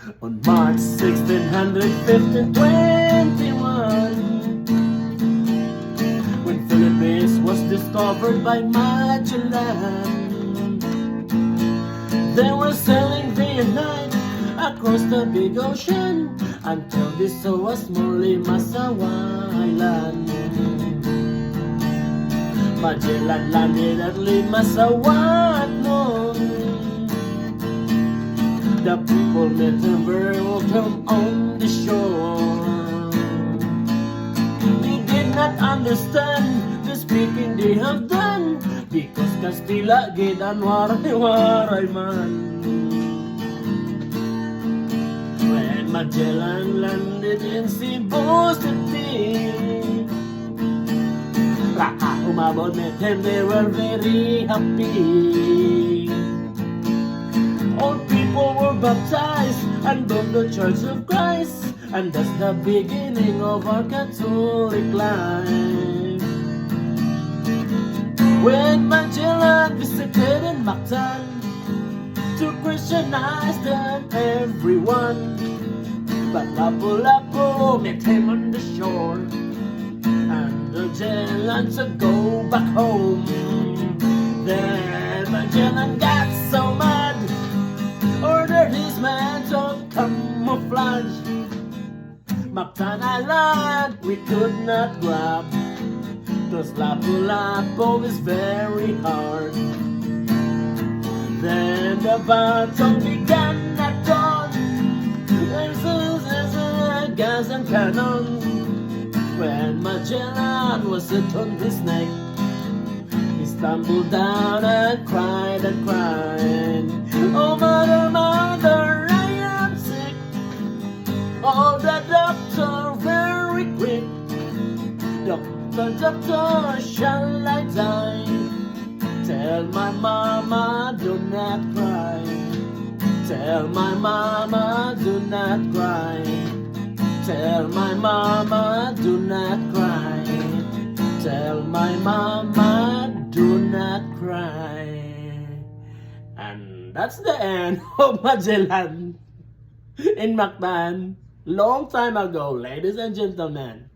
On March 1621, when Philippines was discovered by Magellan, they were sailing day and night across the big ocean until they saw a small Limasawa Island. Magellan landed at Limasawa at noon. The people met him very welcome on the shore. They did not understand the speaking they have done, because Kastila gid ang waray-waray man. When Magellan landed in Cebu City, Raka umabot met him, they were very happy. All people were baptized and built the Church of Christ, and that's the beginning of our Catholic life. When Magellan visited in Mactan to Christianize them everyone, but Lapu-Lapu met him on the shore, and Magellan to go back home. Then Magellan got so mad, ordered his men to camouflage. Mactan Island we could not grab, cause Lapu-Lapu is very hard. Then the battle began at dawn. There's guns and cannons. When Magellan was sit on his neck, he stumbled down and cried and cried. Oh mother, mother, I am sick. Oh, the doctor very quick. Doctor, doctor, shall I die? Tell my mama, do not cry. Tell my mama, do not cry. Tell my mama, do not cry. Tell my mama, do not cry. And that's the end of Magellan in Mactan, long time ago, ladies and gentlemen.